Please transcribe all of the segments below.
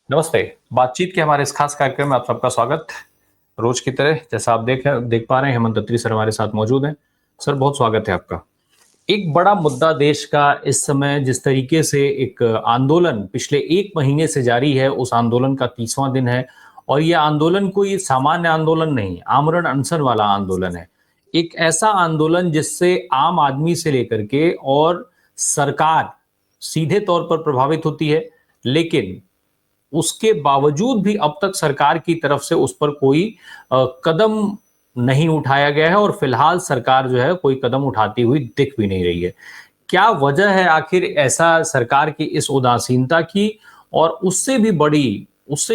नमस्ते। बातचीत के हमारे इस खास कार्यक्रम में आप सबका स्वागत। रोज की तरह जैसा आप देख पा रहे हैं, हेमंत अत्री सर हमारे साथ मौजूद हैं। सर, बहुत स्वागत है आपका। एक बड़ा मुद्दा देश का इस समय जिस तरीके से एक आंदोलन पिछले 1 महीने से जारी है, उस आंदोलन का 30वां दिन है और ये आंदोलन कोई सामान्य आंदोलन नहीं, आमरण अनशन वाला आंदोलन है। एक ऐसा आंदोलन जिससे आम आदमी से लेकर के और सरकार सीधे तौर पर प्रभावित होती है, लेकिन उसके बावजूद भी अब तक सरकार की तरफ से उस पर कोई कदम नहीं उठाया गया है और फिलहाल सरकार जो है कोई कदम उठाती हुई दिख भी नहीं रही है। क्या वजह है आखिर ऐसा सरकार की इस उदासीनता की? और उससे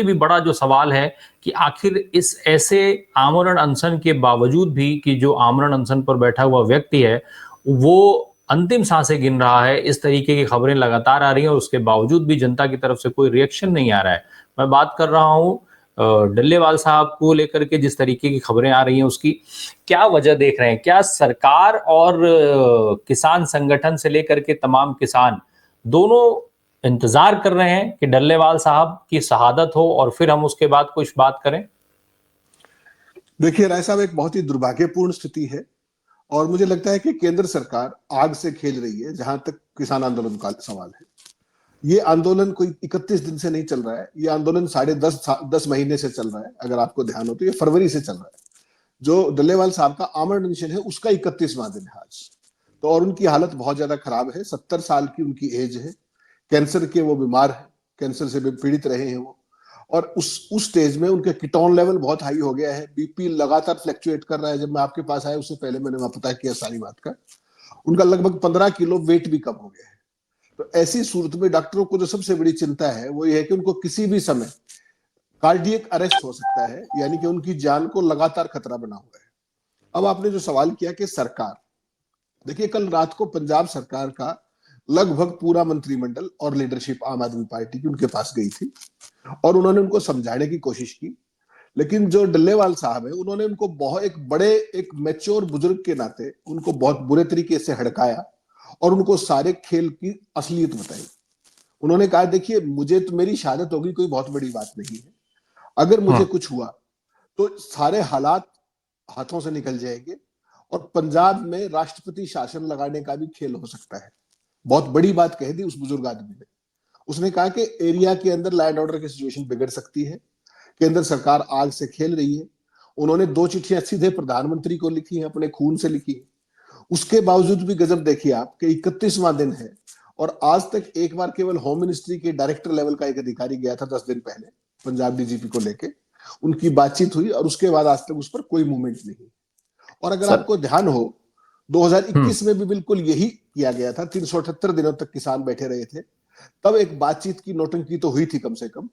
भी बड़ा जो सवाल है कि आखिर इस ऐसे आमरण अनशन के बावजूद भी कि जो आमरण अनशन पर बैठा हुआ व्यक्ति है, वो अंतिम सांसें गिन रहा है, इस तरीके की खबरें लगातार आ रही हैं और उसके बावजूद भी जनता की तरफ से कोई रिएक्शन नहीं आ रहा है। मैं बात कर रहा हूं डल्लेवाल साहब को लेकर के जिस तरीके की खबरें आ रही हैं उसकी। क्या वजह देख रहे हैं? क्या सरकार और किसान संगठन से लेकर के तमाम किसान दोनों इंतजार कर रहे हैं कि डल्लेवाल साहब की शहादत हो और फिर हम उसके बाद कुछ बात करें? देखिए राय साहब, एक बहुत ही दुर्भाग्यपूर्ण स्थिति है और मुझे लगता है कि केंद्र सरकार आग से खेल रही है जहां तक किसान आंदोलन का सवाल है। ये आंदोलन कोई 31 दिन से नहीं चल रहा है, ये आंदोलन 10.5 महीने से चल रहा है। अगर आपको ध्यान हो तो ये फरवरी से चल रहा है। जो डल्लेवाल साहब का आमरण अनशन है उसका 31वां दिन है आज। तो और उनकी हालत बहुत ज्यादा खराब है। 70 साल की उनकी एज है, कैंसर के वो बीमार है, कैंसर से भी पीड़ित रहे हैं वो। और उस स्टेज में उनके कीटोन लेवल बहुत हाई हो गया है, बीपी लगातार फ्लक्चुएट कर रहा है। जब मैं आपके पास आया उससे पहले मैंने वहां पता किया सारी बात का, उनका लगभग 15 किलो वेट भी कम हो गया है। तो ऐसी सूरत में डॉक्टरों को जो सबसे बड़ी चिंता है वो ये है कि उनको किसी भी समय कार्डियक अरेस्ट हो सकता है, यानी कि उनकी जान को लगातार खतरा बना हुआ है। अब आपने जो सवाल किया कि सरकार, देखिए कल रात को पंजाब सरकार का लगभग पूरा मंत्रिमंडल और लीडरशिप आम आदमी पार्टी की उनके पास गई थी और उन्होंने उनको समझाने की कोशिश की। लेकिन जो डल्लेवाल साहब है उन्होंने उनको बहुत एक मैच्योर बुजुर्ग के नाते उनको बहुत बुरे तरीके से हड़काया और उनको सारे खेल की असलियत बताई। उन्होंने कहा, देखिए मुझे तो मेरी शहादत होगी कोई बहुत बड़ी बात नहीं है, अगर मुझे कुछ हुआ तो सारे हालात हाथों से निकल जाएंगे और पंजाब में राष्ट्रपति शासन लगाने का भी खेल हो सकता है। बहुत बड़ी बात कह दी उस बुजुर्ग आदमी ने। उसने कहा कि एरिया के अंदर लैंड ऑर्डर की सिचुएशन बिगड़ सकती है, केंद्र सरकार आग से खेल रही है। उन्होंने 2 चिट्ठियां सीधे प्रधानमंत्री को लिखी है, अपने खून से लिखी है। उसके बावजूद भी गजब देखिए आप कि 31वां दिन है और आज तक एक बार केवल होम मिनिस्ट्री के डायरेक्टर लेवल का एक अधिकारी गया था 10 दिन पहले पंजाब डीजीपी को लेके, उनकी बातचीत हुई और उसके बाद आज तक उस पर कोई मूवमेंट नहीं। और अगर सर, आपको ध्यान हो 2021 में भी बिल्कुल यही किया गया था। 378 दिनों तक किसान बैठे रहे थे, तब एक बातचीत की नौटंकी तो हुई थी कम से कम।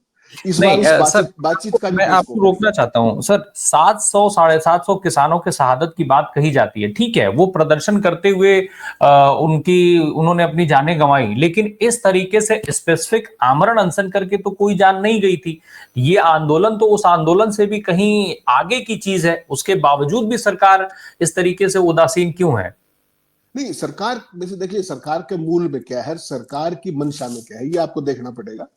इस बार नहीं उस सर, बातचीत का भी मैं कोई आपको स्कोप नहीं रोकना है। चाहता हूं सर। 700 750 किसानों के शहादत की बात कही जाती है, ठीक है, वो प्रदर्शन करते हुए उन्होंने अपनी जानें गंवाई, लेकिन इस तरीके से स्पेसिफिक आमरण अनशन करके तो कोई जान नहीं गई थी। ये आंदोलन तो उस आंदोलन से भी कहीं आगे की चीज है, उसके बावजूद भी सरकार इस तरीके से उदासीन क्यों है? नहीं, सरकार में से देखिए सरकार के मूल में क्या है, सरकार की मंशा में क्या है, ये आपको देखना पड़ेगा।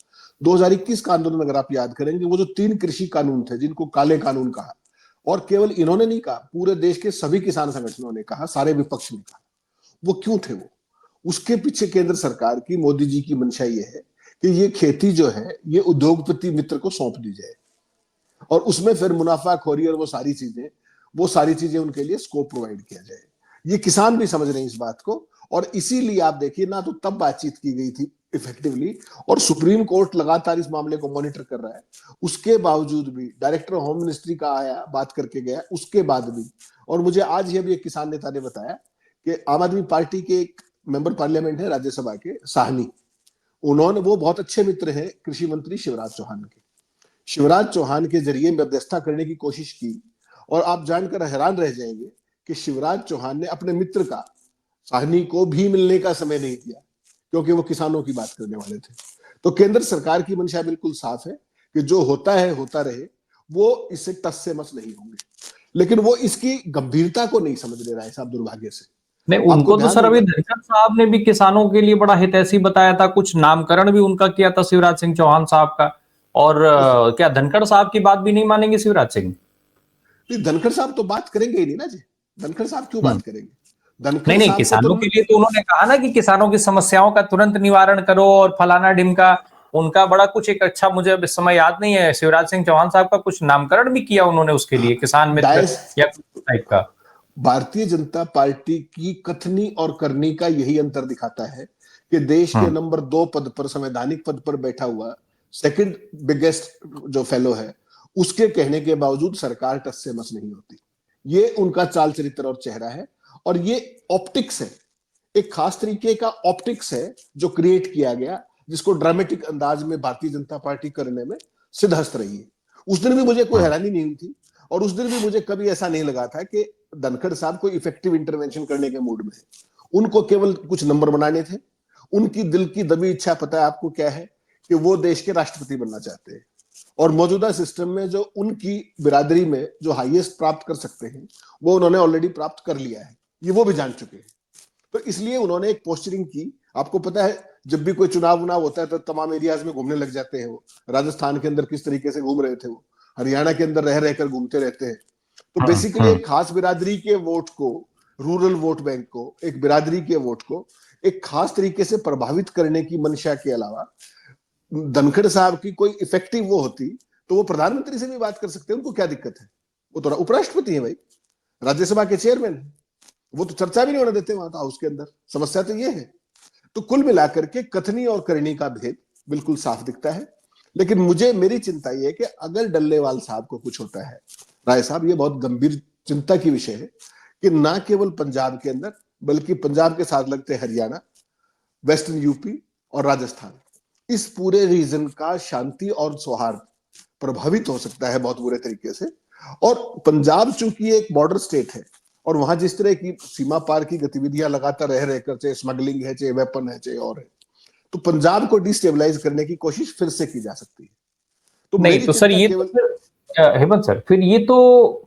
2021 का आंदोलन अगर आप याद करेंगे, वो जो 3 कृषि कानून थे जिनको काले कानून कहा, और केवल इन्होंने नहीं कहा, पूरे देश के सभी किसान संगठनों ने कहा, सारे विपक्ष ने कहा। वो क्यों थे वो? उसके पीछे केंद्र सरकार की, मोदी जी की मंशा ये है कि ये खेती जो है ये उद्योगपति मित्र को सौंप दी जाए और उसमें फिर मुनाफाखोरी और वो सारी चीजें उनके लिए स्कोप प्रोवाइड किया जाए। ये किसान भी समझ रहे हैं इस बात को और इसीलिए आप देखिए ना, तो तब बातचीत की गई थी इफेक्टिवली और सुप्रीम कोर्ट लगातार इस मामले को मॉनिटर कर रहा है। उसके बावजूद भी डायरेक्टर होम मिनिस्ट्री का आया, बात करके गया, उसके बाद भी। और मुझे आज ही अभी एक किसान नेता ने बताया कि आम आदमी पार्टी के एक मेंबर पार्लियामेंट है राज्यसभा के, साहनी, वो बहुत अच्छे मित्र हैं कृषि मंत्री शिवराज चौहान के। शिवराज चौहान के जरिए मध्यस्थता करने की कोशिश की और आप जानकर हैरान रह जाएंगे कि शिवराज चौहान ने अपने मित्र का, साहनी को भी मिलने का समय नहीं दिया, क्योंकि वो किसानों की बात करने वाले थे। तो केंद्र सरकार की मंशा बिल्कुल साफ है कि जो होता है होता रहे, वो इससे टस से मस नहीं होंगे। लेकिन वो इसकी गंभीरता को नहीं समझ ले रहा है साहब, दुर्भाग्य से। नहीं, आपको उनको तो ध्यान सर अभी होगा, धनखड़ साहब ने भी किसानों के लिए बड़ा हितैषी बताया था, कुछ नामकरण भी उनका किया था शिवराज सिंह चौहान साहब का। और क्या धनखड़ साहब की बात भी नहीं मानेंगे शिवराज सिंह? नहीं, धनखड़ साहब तो बात करेंगे ही नहीं ना जी। धनखड़ साहब क्यों बात करेंगे? नहीं धनखड़ नहीं, साहब को तो किसानों के लिए तो उन्होंने कहा ना कि किसानों की समस्याओं का तुरंत निवारण करो और फलाना ढिमका। उनका बड़ा कुछ एक अच्छा, मुझे अब इस समय याद नहीं है, शिवराज सिंह चौहान साहब का कुछ नामकरण भी किया उन्होंने उसके लिए, किसान मित्र डायस या टाइप का। भारतीय जनता पार्टी की कथनी और करनी का यही अंतर दिखाता है कि देश के नंबर 2 पद पर, संवैधानिक पद पर बैठा हुआ सेकंड बिगेस्ट जो फेलो है, उसके कहने के बावजूद सरकार टस से मस नहीं होती। ये उनका चाल चरित्र और चेहरा है, और ये ऑप्टिक्स है, एक खास तरीके का ऑप्टिक्स है जो क्रिएट किया गया, जिसको ड्रामेटिक अंदाज में भारतीय जनता पार्टी करने में सिद्धहस्त रही है। उस दिन भी मुझे कोई हैरानी नहीं हुई थी, और उस दिन भी मुझे कभी ऐसा नहीं लगा था कि धनखड़ साहब कोई इफेक्टिव इंटरवेंशन करने के मूड में है। उनको केवल कुछ नंबर बनाने थे। उनकी दिल की दबी इच्छा पता है आपको क्या है? कि वो देश के राष्ट्रपति बनना चाहते हैं, और मौजूदा सिस्टम में जो उनकी बिरादरी में जो हाईएस्ट प्राप्त कर सकते हैं, वो उन्होंने ऑलरेडी प्राप्त कर लिया है, ये वो भी जान चुके हैं। तो इसलिए उन्होंने एक पोस्चरिंग की। आपको पता है, जब भी कोई चुनाव उनाव होता है तो तमाम एरियाज में घूमने लग जाते हैं। वो राजस्थान के अंदर किस तरीके से घूम रहे थे, वो हरियाणा के अंदर रह रहकर घूमते रहते हैं। तो बेसिकली एक खास बिरादरी के वोट को, रूरल वोट बैंक को, एक बिरादरी के वोट को एक खास तरीके से प्रभावित करने की मंशा के अलावा धनखड़ साहब की कोई इफेक्टिव वो होती तो वो प्रधानमंत्री से भी बात कर सकते हैं। उनको क्या दिक्कत है? वो तो उपराष्ट्रपति है भाई, राज्यसभा के चेयरमैन, वो तो चर्चा भी नहीं होने देते वहां तो हाउस के अंदर। समस्या तो ये है। तो कुल मिलाकर के कथनी और करनी का भेद बिल्कुल साफ दिखता है। लेकिन मुझे, मेरी चिंता ये है कि अगर डल्लेवाल साहब को कुछ होता है, राय साहब, ये बहुत गंभीर चिंता की विषय है कि ना केवल पंजाब के अंदर, बल्कि पंजाब के साथ लगते हरियाणा, वेस्टर्न यूपी और राजस्थान, इस पूरे रीजन का शांति और सौहार्द प्रभावित हो सकता है बहुत बुरे तरीके से। और पंजाब चूंकि एक बॉर्डर स्टेट है, और वहां जिस तरह की सीमा पार की गतिविधियां लगातार रह रहकर, चाहे स्मगलिंग है, चाहे वेपन है, चाहे और है, तो पंजाब को डिस्टेबलाइज करने की कोशिश फिर से की जा सकती है। तो नहीं मेरी तो सर, चिंता ये तो केवल, फिर हेमंत सर, फिर ये तो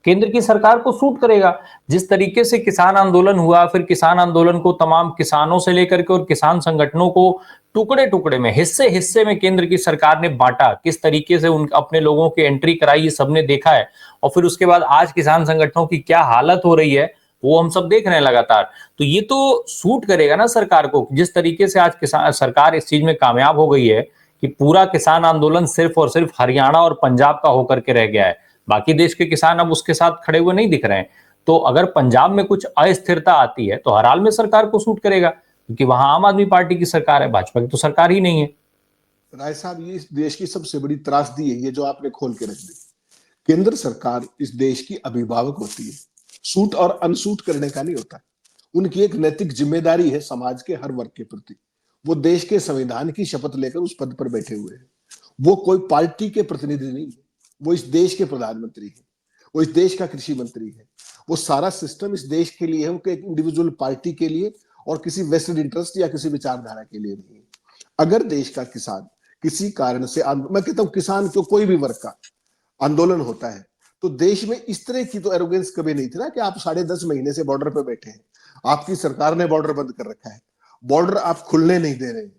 केंद्र की सरकार को सूट करेगा। जिस तरीके से किसान आंदोलन हुआ, फिर किसान आंदोलन को तमाम किसानों से लेकर के और किसान संगठनों को टुकड़े टुकड़े में, हिस्से हिस्से में केंद्र की सरकार ने बांटा, किस तरीके से उन अपने लोगों की एंट्री कराई, ये सबने देखा है। और फिर उसके बाद आज किसान संगठनों की क्या हालत हो रही है, वो हम सब देख रहे हैं लगातार। तो ये तो सूट करेगा ना सरकार को। जिस तरीके से आज किसान सरकार इस चीज में कामयाब हो गई है कि पूरा किसान आंदोलन सिर्फ और सिर्फ हरियाणा और पंजाब का होकर के रह गया है, बाकी देश के किसान अब उसके साथ खड़े हुए नहीं दिख रहे हैं। तो अगर पंजाब में कुछ अस्थिरता आती है तो हर हाल में सरकार को सूट करेगा, क्योंकि वहां आम आदमी पार्टी की सरकार है, भाजपा की तो सरकार ही नहीं है। राय साहब, ये इस देश की सबसे बड़ी त्रासदी है ये जो आपने खोल के रख दी। केंद्र सरकार इस देश की अभिभावक होती है, सूट और अनसूट करने का नहीं होता। उनकी एक नैतिक जिम्मेदारी है समाज के हर वर्ग के प्रति। वो देश के संविधान की शपथ लेकर उस पद पर बैठे हुए हैं। वो कोई पार्टी के प्रतिनिधि नहीं है, वो इस देश के प्रधानमंत्री है, वो इस देश का कृषि मंत्री है। वो सारा सिस्टम इस देश के लिए है, उनके एक इंडिविजुअल पार्टी के लिए और किसी वेस्टेड इंटरेस्ट या किसी विचारधारा के लिए नहीं है। अगर देश का किसान किसी कारण से, मैं कहता हूं किसान को कोई भी वर्ग का आंदोलन होता है, तो देश में इस तरह की तो एरोगेंस कभी नहीं थी ना कि आप 10.5 महीने से बॉर्डर पे बैठे हैं, आपकी सरकार ने बॉर्डर बंद कर रखा है, बॉर्डर आप खुलने नहीं दे रहे हैं,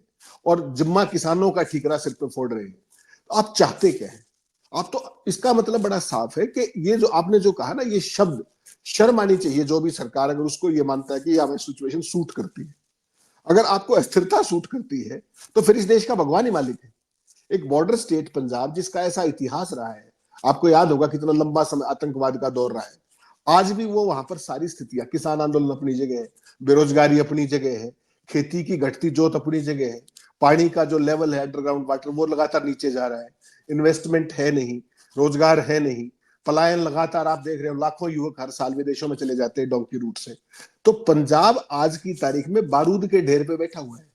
और जिम्मा किसानों का ठीकरा सिर पे फोड़ रहे हैं। तो आप चाहते क्या है? आप तो, इसका मतलब बड़ा साफ है कि ये जो आपने जो कहा ना, ये शब्द शर्म आनी चाहिए जो भी सरकार अगर उसको ये मानता है कि हमें सिचुएशन सूट करती है। अगर आपको अस्थिरता सूट करती है तो फिर इस देश का भगवान ही मालिक है। एक बॉर्डर स्टेट पंजाब, जिसका ऐसा इतिहास रहा है, आपको याद होगा कितना लंबा समय आतंकवाद का दौर रहा है, आज भी वो वहां पर सारी स्थितियां, किसान आंदोलन अपनी जगह है, बेरोजगारी अपनी जगह है, खेती की घटती जोत अपनी जगह है, पानी का जो लेवल है अंडरग्राउंड वाटर वो लगातार नीचे जा रहा है, इन्वेस्टमेंट है नहीं, रोजगार है नहीं, पलायन लगातार आप देख रहे हो, लाखों युवक हर साल विदेशों में चले जाते हैं डोंकी रूट से। तो पंजाब आज की तारीख में बारूद के ढेर पे बैठा हुआ है,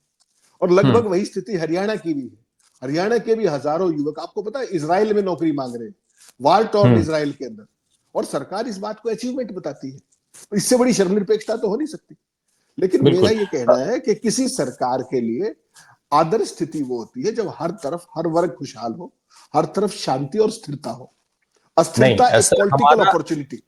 और लगभग वही स्थिति हरियाणा की भी है। हरियाणा के भी हजारों युवक, आपको पता है, इसराइल में नौकरी मांग रहे हैं, वार टॉर्न इसराइल के अंदर, और सरकार इस बात को अचीवमेंट बताती है। तो इससे बड़ी शर्मनिरपेक्षता तो हो नहीं सकती। लेकिन मेरा बिल्कुल। ये कहना है कि किसी सरकार के लिए आदर्श स्थिति वो होती है जब हर तरफ हर वर्ग खुशहाल हो, हर तरफ शांति और स्थिरता हो। नहीं अस्थिरता एक सर, पॉलिटिकल हमारा, अपॉर्चुनिटी,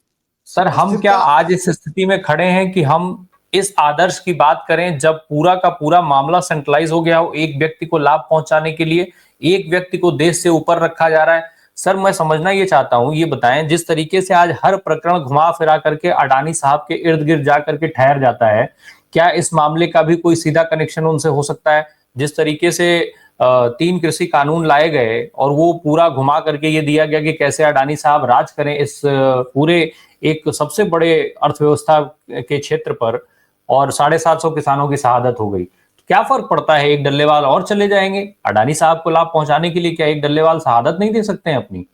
सर हम क्या अस्थिरता, आज इस स्थिति में खड़े हैं कि हम इस आदर्श की बात करें जब पूरा का पूरा मामला सेंट्रलाइज हो गया हो, एक व्यक्ति को लाभ पहुंचाने के लिए एक व्यक्ति को देश से ऊपर रखा जा रहा है। सर मैं समझना ये चाहता हूं, ये बताएं जिस तरीके से आज हर प्रकरण घुमा फिरा करके अडानी साहब के इर्द गिर्द जा करके ठहर जाता है, क्या इस मामले का भी कोई सीधा कनेक्शन उनसे हो सकता है? जिस तरीके से 3 कृषि कानून लाए गए और वो पूरा घुमा करके ये दिया गया कि कैसे अडानी साहब राज करें इस पूरे एक सबसे बड़े अर्थव्यवस्था के क्षेत्र पर, और 750 किसानों की शहादत हो गई। तो क्या फर्क पड़ता है, एक डल्लेवाल और चले जाएंगे अडानी साहब को लाभ पहुंचाने के लिए, क्या एक डल्लेवाल शहादत नहीं दे सकते हैं अपनी?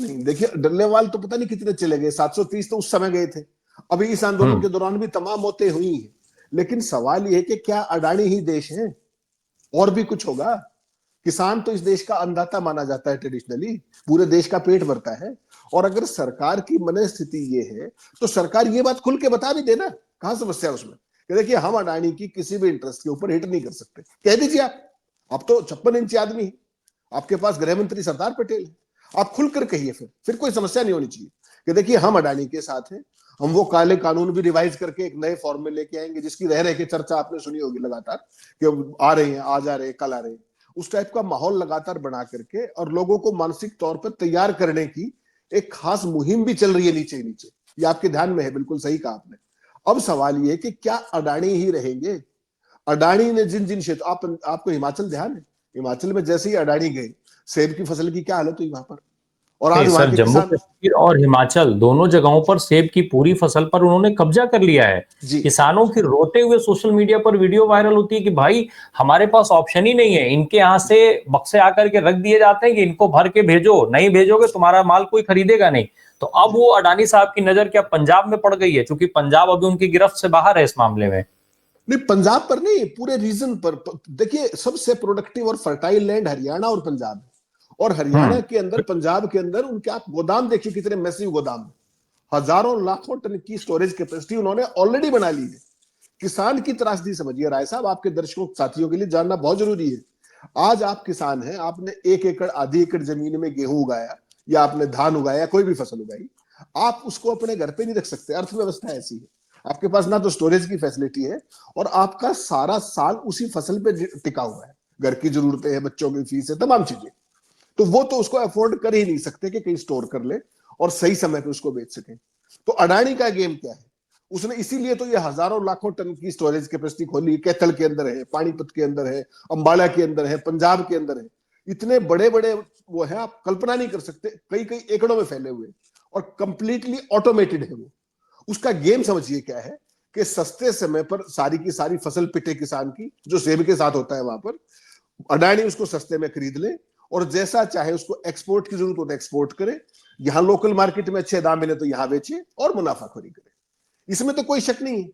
नहीं, देखिए डल्लेवाल तो पता नहीं कितने चले गए, 730 तो उस समय गए थे। अभी इस आंदोलन के दौरान भी तमाम मौतें हुई हैं। लेकिन सवाल यह है कि क्या अडानी ही देश है और भी कुछ होगा? किसान तो इस देश का अन्नदाता माना जाता है, ट्रेडिशनली पूरे देश का पेट भरता है। और अगर सरकार की मनस्थिति ये है तो सरकार ये बात खुल के बता भी देना, कहां समस्या है उसमें कि देखिए हम अडानी की किसी भी इंटरेस्ट के ऊपर हिट नहीं कर सकते, कह दीजिए आप तो 56 इंची आदमी है, आपके पास गृह मंत्री सरदार पटेल है, आप खुलकर कहिए, फिर कोई समस्या नहीं होनी चाहिए कि देखिए हम अडानी के साथ हैं। हम वो काले कानून भी रिवाइज करके एक नए फॉर्म में लेके आएंगे जिसकी रह रह के चर्चा आपने सुनी होगी लगातार कि आ रहे हैं, आज आ रहे हैं, कल आ रहे हैं। उस टाइप का माहौल लगातार बना करके और लोगों को मानसिक तौर पर तैयार करने की एक खास मुहिम भी चल रही है नीचे नीचे। ये आपके ध्यान में है, बिल्कुल सही कहा आपने। अब सवाल ये है कि क्या अडानी ही रहेंगे? अडानी ने जिन जिन क्षेत्र, आपको हिमाचल ध्यान है, हिमाचल में जैसे ही अडानी गए सेब की फसल की क्या हालत हुई वहां पर, और आज नहीं वहां सर, के जम्मू किसान। कश्मीर और हिमाचल दोनों जगहों पर सेब की पूरी फसल पर उन्होंने कब्जा कर लिया है। जी किसानों की रोते हुए सोशल मीडिया पर वीडियो वायरल होती है कि भाई हमारे पास ऑप्शन ही नहीं है, इनके यहाँ से बक्से आकर के रख दिए जाते हैं कि इनको भर के भेजो, नहीं भेजोगे तुम्हारा माल कोई खरीदेगा नहीं। तो अब जी वो अडानी साहब की नजर क्या पंजाब में पड़ गई है, क्योंकि पंजाब अभी उनकी गिरफ्त से बाहर है इस मामले में? नहीं, पंजाब पर नहीं, पूरे रीजन पर। देखिए सबसे प्रोडक्टिव और फर्टाइल लैंड हरियाणा और पंजाब है। और हरियाणा हम्म। के अंदर, पंजाब के अंदर उनके आप गोदाम देखिए कितने मैसिव गोदाम है। हजारों लाखों टन की स्टोरेज कैपेसिटी उन्होंने ऑलरेडी बना ली है। किसान की त्रासदी समझिए राय साहब, आपके दर्शकों साथियों के लिए जानना बहुत जरूरी है। आज आप किसान हैं, आपने 1 एकड़ आधी एकड़ जमीन में गेहूं उगाया या आपने धान उगाया, कोई भी फसल उगाई, आप उसको अपने घर पे नहीं रख सकते। अर्थव्यवस्था ऐसी है, आपके पास ना तो स्टोरेज की फैसिलिटी है और आपका सारा साल उसी फसल पे टिका हुआ है। घर की जरूरतें हैं, बच्चों की फीस है, तमाम चीजें। तो वो तो उसको अफोर्ड कर ही नहीं सकते कि कहीं स्टोर कर ले और सही समय पे उसको बेच सके। तो अडानी का गेम क्या है? उसने इसीलिए तो ये हजारों लाखों टन की स्टोरेज कैपेसिटी खोली। कैथल के अंदर है, पानीपत के अंदर है, अंबाला के अंदर है, पंजाब के अंदर है। इतने बड़े बड़े वो है, आप कल्पना नहीं कर सकते, कई कई एकड़ों में फैले हुए और कंप्लीटली ऑटोमेटेड है वो। उसका गेम समझिए क्या है कि सस्ते समय पर सारी की सारी फसल पिटे किसान की, जो सेब के साथ होता है वहां पर, अडानी उसको सस्ते में खरीद ले और जैसा चाहे उसको एक्सपोर्ट की जरूरत हो तो एक्सपोर्ट करे, यहां लोकल मार्केट में अच्छे दाम मिले तो यहां बेचे और मुनाफाखोरी करे। इसमें तो कोई शक नहीं है।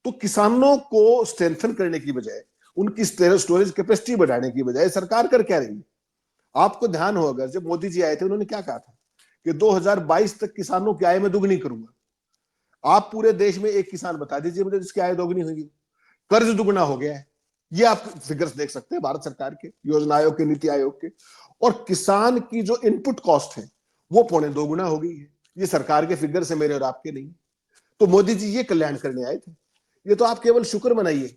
तो किसानों को स्ट्रेंथन करने की बजाय, उनकी स्टोरेज कैपेसिटी बढ़ाने की बजाय सरकार कर क्या रही है? आपको ध्यान हो, अगर जब मोदी जी आए थे उन्होंने क्या कहा था कि 2022 तक किसानों की आय में दुगनी करूंगा। आप पूरे देश में एक किसान बता दीजिए मुझे जिसकी आय दोगुनी हुई। कर्ज दुगना हो गया है, ये आप फिगर्स देख सकते हैं भारत सरकार के योजना आयोग के, नीति आयोग के। और किसान की जो इनपुट कॉस्ट है वो 2.25 गुना हो गई है। ये सरकार के फिगर है, मेरे और आपके नहीं। तो मोदी जी ये कल्याण करने आए थे। ये तो आप केवल शुक्र मनाइए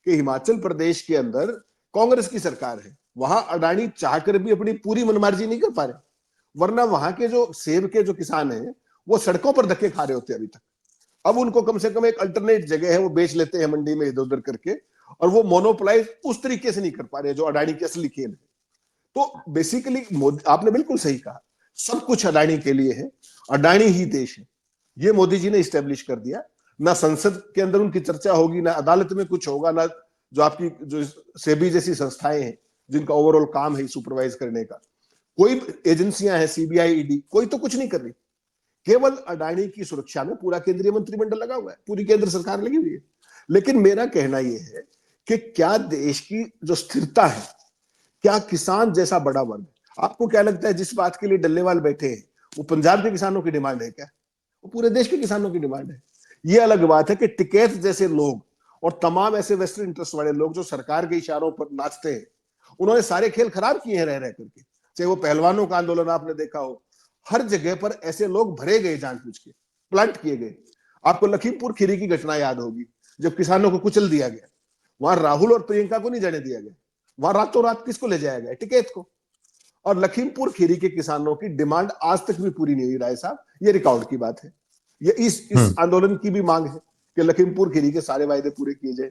कि हिमाचल प्रदेश के अंदर कांग्रेस की सरकार है, वहां अडानी चाहकर भी अपनी पूरी मनमर्जी नहीं कर पा रहे, वरना वहां के जो सेब के जो किसान हैं वो सड़कों पर धक्के खा रहे होते अभी तक। अब उनको कम से कम एक अल्टरनेट जगह है, वो बेच लेते हैं मंडी में इधर उधर करके, और वो मोनोपोलाइज उस तरीके से नहीं कर पा रहे जो अडानी की असली खेल है। तो बेसिकली आपने बिल्कुल सही कहा, सब कुछ अडानी के लिए है, अडानी ही देश है, ये मोदी जी ने स्टैब्लिश कर दिया। ना संसद के अंदर उनकी चर्चा होगी, ना अदालत में कुछ होगा, ना जो आपकी जो सेबी जैसी संस्थाएं हैं जिनका ओवरऑल काम है सुपरवाइज करने का, कोई एजेंसियां हैं, सीबीआई, ईडी, कोई तो कुछ नहीं कर रही। केवल अडानी की सुरक्षा में पूरा केंद्रीय मंत्रिमंडल लगा हुआ है, पूरी केंद्र सरकार लगी हुई है। लेकिन मेरा कहना यह है कि क्या देश की जो स्थिरता है, क्या किसान जैसा बड़ा वर्ग, आपको क्या लगता है जिस बात के लिए डल्लेवाल बैठे हैं वो पंजाब के किसानों की डिमांड है क्या? वो पूरे देश के किसानों की डिमांड है। ये अलग बात है कि टिकैत जैसे लोग और तमाम ऐसे वेस्टर्न इंटरेस्ट वाले लोग जो सरकार के इशारों पर नाचते हैं, उन्होंने सारे खेल खराब किए हैं रह रह करके। चाहे वो पहलवानों का आंदोलन आपने देखा हो, हर जगह पर ऐसे लोग भरे गए, जानबूझ के प्लांट किए गए। आपको लखीमपुर खीरी की घटना याद होगी, जब किसानों को कुचल दिया गया, वहां राहुल और प्रियंका को नहीं जाने दिया गया, वहां रातों रात किसको ले जाया गया? टिकैत को। और लखीमपुर खीरी के किसानों की डिमांड आज तक भी पूरी नहीं हुई राय साहब, ये रिकॉर्ड की बात है। ये इस आंदोलन की भी मांग है कि लखीमपुर खीरी के सारे वायदे पूरे किए जाए।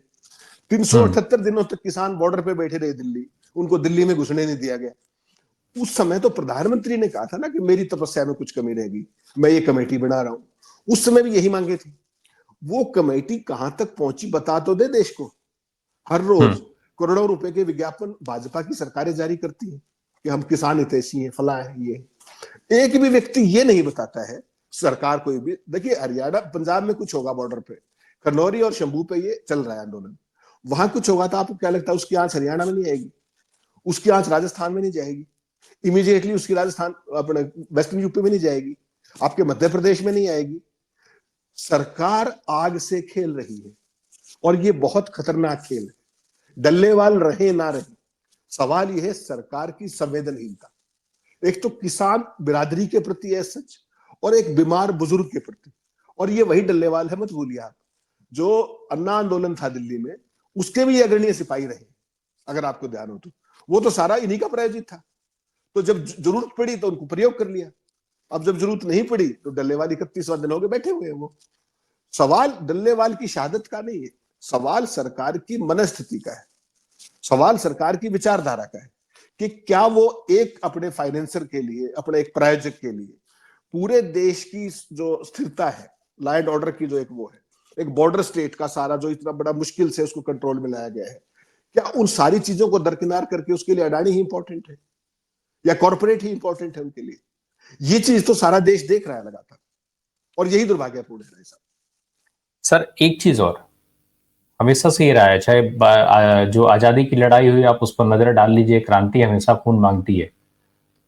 378 दिनों तक किसान बॉर्डर पे बैठे रहे दिल्ली, उनको दिल्ली में घुसने नहीं दिया गया। उस समय तो प्रधानमंत्री ने कहा था ना कि मेरी तपस्या में कुछ कमी रहेगी, मैं ये कमेटी बना रहा हूं। उस समय भी यही मांगे थी। वो कमेटी कहां तक पहुंची बता तो दे देश को। हर रोज करोड़ों रुपए के विज्ञापन भाजपा की सरकारें जारी करती है कि हम किसान हितैषी हैं, फला है ये। एक भी व्यक्ति ये नहीं बताता है, सरकार कोई भी। देखिए हरियाणा पंजाब में कुछ होगा बॉर्डर पे, खनौरी और शंभू पे ये चल रहा है आंदोलन, वहां कुछ होगा तो आपको क्या लगता है उसकी आंच हरियाणा में नहीं आएगी, उसकी आंच राजस्थान में नहीं जाएगी, इमीडिएटली उसकी राजस्थान अपने वेस्टर्न यूपी में नहीं जाएगी, आपके मध्य प्रदेश में नहीं आएगी। सरकार आग से खेल रही है और ये बहुत खतरनाक खेल है। डल्लेवाल रहे ना रहे, सवाल यह है सरकार की संवेदनहीनता। एक तो किसान बिरादरी के प्रति है सच, और एक बीमार बुजुर्ग के प्रति। और ये वही डल्लेवाल है, मत भूलिए आप, जो अन्ना आंदोलन था दिल्ली में, उसके भी अग्रणी सिपाही रहे, अगर आपको ध्यान हो तो। वो तो सारा इन्हीं का प्रायोजित था। तो जब जरूरत पड़ी तो उनको प्रयोग कर लिया, अब जब जरूरत नहीं पड़ी तो डल्लेवाल 31वां दिन हो गए बैठे हुए हैं वो। सवाल डल्लेवाल की शहादत का नहीं है, सवाल सरकार की मनस्थिति का है, सवाल सरकार की विचारधारा का है कि क्या वो एक अपने फाइनेंसर के लिए, अपने एक प्रायोजक के लिए पूरे देश की जो स्थिरता है, लॉ एंड ऑर्डर की जो एक वो है, एक बॉर्डर स्टेट का सारा जो इतना बड़ा मुश्किल से उसको कंट्रोल में लाया गया है, क्या उन सारी चीजों को दरकिनार करके उसके लिए अडानी ही इंपॉर्टेंट है या कॉर्पोरेट ही इंपॉर्टेंट है उनके लिए? ये चीज तो सारा देश देख रहा है लगातार, और यही दुर्भाग्यपूर्ण है साहब। सर एक चीज और, हमेशा से ये रहा है, चाहे जो आजादी की लड़ाई हुई आप उस पर नजर डाल लीजिए, क्रांति हमेशा खून मांगती है।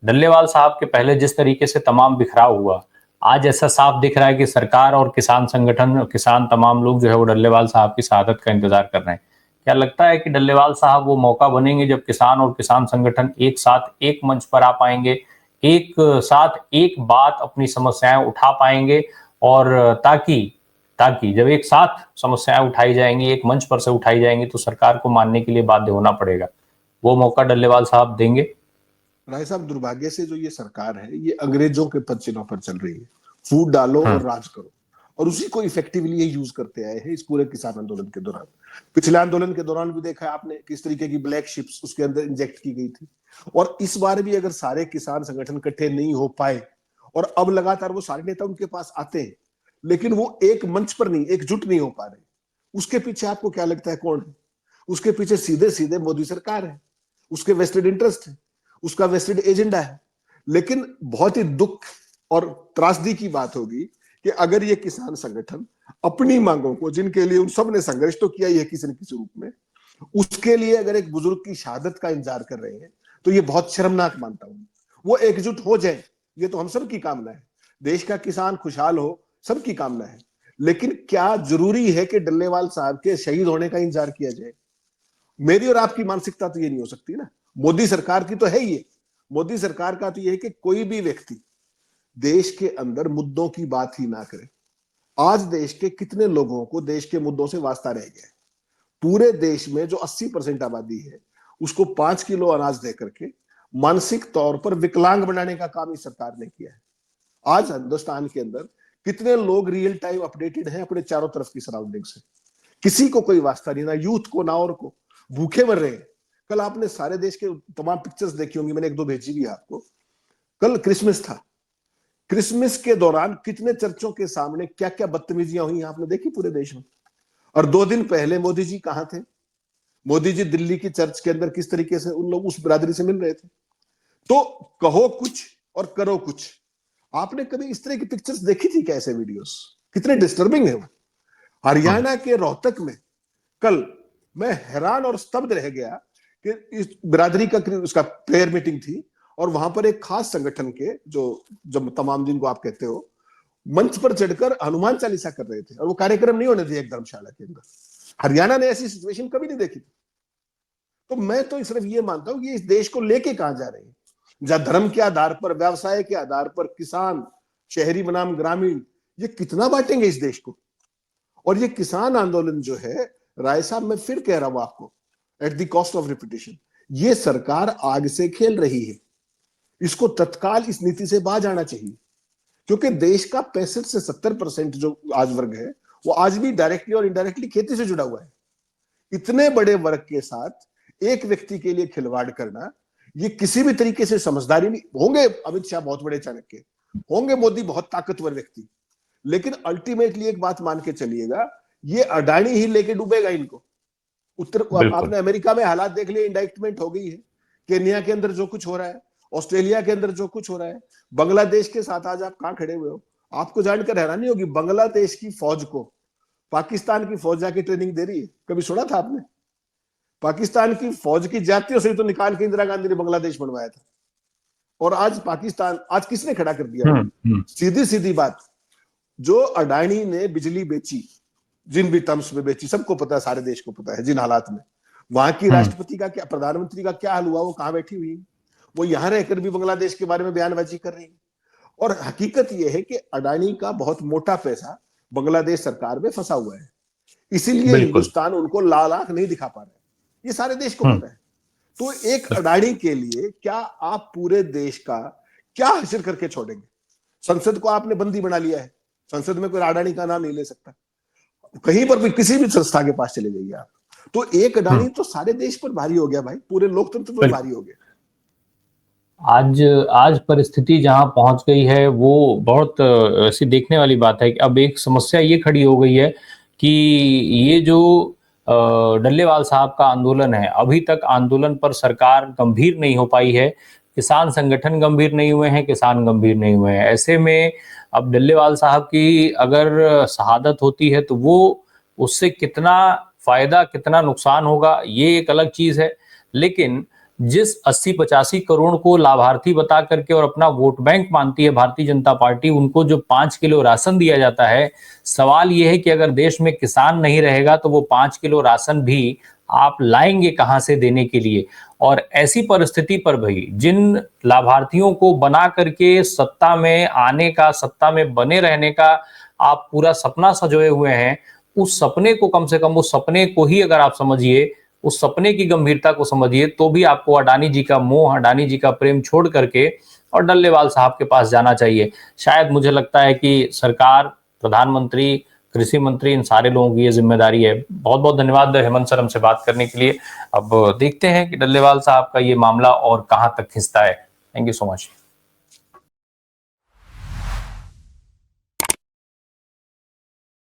डल्लेवाल साहब के पहले जिस तरीके से तमाम बिखराव हुआ, आज ऐसा साफ दिख रहा है कि सरकार और किसान संगठन, किसान तमाम लोग जो है वो डल्लेवाल साहब की शहादत का इंतजार कर रहे हैं। क्या लगता है कि डल्लेवाल साहब वो मौका बनेंगे जब किसान और किसान संगठन एक साथ एक मंच पर आ पाएंगे, एक साथ एक बात अपनी समस्याएं उठा पाएंगे, और ताकि ताकि जब एक साथ समस्याएं उठाई जाएंगी, एक मंच पर से उठाई जाएंगी, तो सरकार को मानने के लिए बाध्य होना पड़ेगा। वो मौका डल्लेवाल साहब देंगे? राय साहब, दुर्भाग्य से जो ये सरकार है ये अंग्रेजों के पद चिन्हों पर चल रही है, फूट डालो और राज करो, और उसी को इफेक्टिवली ये यूज करते आए हैं इस पूरे किसान आंदोलन के दौरान। पिछले आंदोलन के दौरान भी देखा है आपने किस तरीके की ब्लैक शिप्स उसके अंदर इंजेक्ट की गई थी। और इस बार भी अगर सारे किसान संगठन इकट्ठे नहीं हो पाए, और अब लगातार वो सारे नेता उनके पास आते हैं, लेकिन वो एक मंच पर नहीं, एकजुट नहीं हो पा रहे, उसके पीछे आपको क्या लगता है कौन है? उसके पीछे सीधे सीधे मोदी सरकार है, उसके वेस्टेड इंटरेस्ट है, उसका वेस्टेड एजेंडा है। लेकिन बहुत ही दुख और त्रासदी की बात होगी कि अगर ये किसान संगठन अपनी मांगों को, जिनके लिए उन सब ने संघर्ष तो किया ही है किसी न किसी रूप में, उसके लिए अगर एक बुजुर्ग की शहादत का इंतजार कर रहे हैं, तो ये बहुत शर्मनाक मानता हूं। वो एकजुट हो जाए, ये तो हम सब की कामना है, देश का किसान खुशहाल हो, सबकी कामना है। लेकिन क्या जरूरी है कि डल्लेवाल साहब के शहीद होने का इंतजार किया जाए? मेरी और आपकी मानसिकता तो ये नहीं हो सकती ना। मोदी सरकार की तो है ये, मोदी सरकार का तो ये है कि कोई भी व्यक्ति देश के अंदर मुद्दों की बात ही ना करे। आज देश के कितने लोगों को देश के मुद्दों से वास्ता रह गया है? पूरे देश में जो 80% आबादी है उसको 5 किलो अनाज दे करके मानसिक तौर पर विकलांग बनाने का काम इस सरकार ने किया है। आज हिंदुस्तान के अंदर कितने लोग रियल टाइम अपडेटेड हैं अपने चारों तरफ की सराउंडिंग से? किसी को कोई वास्ता नहीं, ना यूथ को ना और को, भूखे मर रहे हैं। कल आपने सारे देश के तमाम पिक्चर्स देखी होंगी, मैंने एक दो भेजी भी आपको। कल क्रिसमस था, क्रिसमस के दौरान कितने चर्चों के सामने क्या क्या बदतमीजियां हुई आपने देखी पूरे देश में। और 2 दिन पहले मोदी जी कहां थे? मोदी जी दिल्ली की चर्च के अंदर किस तरीके से उन लोग उस बिरादरी से मिल रहे थे। तो कहो कुछ और करो कुछ। आपने कभी इस तरह की पिक्चर्स देखी थी? कैसे वीडियोस कितने डिस्टर्बिंग है वो। हरियाणा के रोहतक में कल मैं हैरान और स्तब्ध रह गया कि इस बिरादरी का उसका प्रेयर मीटिंग थी, और वहां पर एक खास संगठन के जो जब तमाम दिन को आप कहते हो, मंच पर चढ़कर हनुमान चालीसा कर रहे थे, और वो कार्यक्रम नहीं होने दिया एक धर्मशाला के अंदर। हरियाणा ने ऐसी सिचुएशन कभी नहीं देखी थी। तो मैं तो सिर्फ ये मानता हूं कि इस देश को लेके कहां जा रहे हैं, जहां धर्म के आधार पर, व्यवसाय के आधार पर किसान, शहरी बनाम ग्रामीण, ये कितना बांटेंगे इस देश को? और ये किसान आंदोलन जो है, राय साहब मैं फिर कह रहा हूं आपको, at the cost of repetition, ये सरकार आग से खेल रही है। इसको तत्काल इस नीति से बाहर जाना चाहिए, क्योंकि देश का 65 से 70% जो आज वर्ग है, वो आज भी डायरेक्टली और इनडायरेक्टली खेती से जुड़ा हुआ है। इतने बड़े वर्ग के साथ एक व्यक्ति के लिए खिलवाड़ करना, ये किसी भी तरीके से समझदारी नहीं। होंगे अमित शाह बहुत बड़े चाणक्य, होंगे मोदी बहुत ताकतवर व्यक्ति, लेकिन अल्टीमेटली एक बात मान के चलिएगा, ये अडानी ही लेके डूबेगा इनको। आपने अमेरिका में हालात देख लिए, इंडाइक्टमेंट हो गई है। केन्या के अंदर जो कुछ हो रहा है, ऑस्ट्रेलिया के अंदर जो कुछ हो रहा है, बांग्लादेश के साथ आज आप कहां खड़े हुए हो। आपको जानकर हैरानी होगी, बांग्लादेश की फौज को पाकिस्तान की फौज जाके ट्रेनिंग दे रही है। कभी सुना था आपने? पाकिस्तान की फौज की जातियों से तो निकाल के इंदिरा गांधी ने बांग्लादेश बनवाया था। और आज पाकिस्तान, आज किसने खड़ा कर दिया? सीधी सीधी बात, जो अडानी ने बिजली बेची, जिन भी टर्म्स में बेची, सबको पता है, सारे देश को पता है जिन हालात में। वहां की राष्ट्रपति का क्या, प्रधानमंत्री का क्या हाल हुआ? वो कहां बैठी हुई, वो यहां रहकर भी बांग्लादेश के बारे में बयानबाजी कर रही है। और हकीकत यह है कि अडानी का बहुत मोटा पैसा बांग्लादेश सरकार में फंसा हुआ है, इसीलिए हिंदुस्तान उनको लाल आंख नहीं दिखा पा रहा है। ये सारे देश को पता है। तो एक अडानी के लिए क्या आप पूरे देश का क्या हासिल करके छोड़ेंगे? संसद को आपने बंदी बना लिया है, संसद में कोई अडानी का नाम नहीं ले सकता। कहीं पर भी किसी भी संस्था के पास चले जाइए आप, तो एक अडानी तो सारे देश पर भारी हो गया भाई, पूरे लोकतंत्र पर भारी हो गया। आज परिस्थिति जहां पहुंच गई है वो बहुत ऐसी देखने वाली बात है कि अब एक समस्या ये खड़ी हो गई है कि ये जो डल्लेवाल साहब का आंदोलन है, अभी तक आंदोलन पर सरकार गंभीर नहीं हो पाई है। किसान संगठन गंभीर नहीं हुए हैं, किसान गंभीर नहीं हुए हैं। ऐसे में अब डल्लेवाल साहब की अगर शहादत होती है तो वो उससे कितना फायदा कितना नुकसान होगा ये एक अलग चीज है। लेकिन जिस 80-85 करोड़ को लाभार्थी बता करके और अपना वोट बैंक मानती है भारतीय जनता पार्टी, उनको जो 5 किलो राशन दिया जाता है, सवाल यह है कि अगर देश में किसान नहीं रहेगा तो वो 5 किलो राशन भी आप लाएंगे कहां से देने के लिए। और ऐसी परिस्थिति पर भाई जिन लाभार्थियों को बना करके सत्ता में आने का, सत्ता में बने रहने का आप पूरा सपना सजोए हुए हैं, उस सपने को कम से कम, उस सपने को ही अगर आप समझिए, उस सपने की गंभीरता को समझिए, तो भी आपको अडानी जी का मोह, अडानी जी का प्रेम छोड़ करके और डल्लेवाल साहब के पास जाना चाहिए। शायद मुझे लगता है कि सरकार, प्रधानमंत्री, कृषि मंत्री, इन सारे लोगों की ये जिम्मेदारी है। बहुत बहुत धन्यवाद हेमंत सर हमसे बात करने के लिए। अब देखते हैं कि डल्लेवाल साहब का ये मामला और कहां तक खिंचता है। Thank you so much.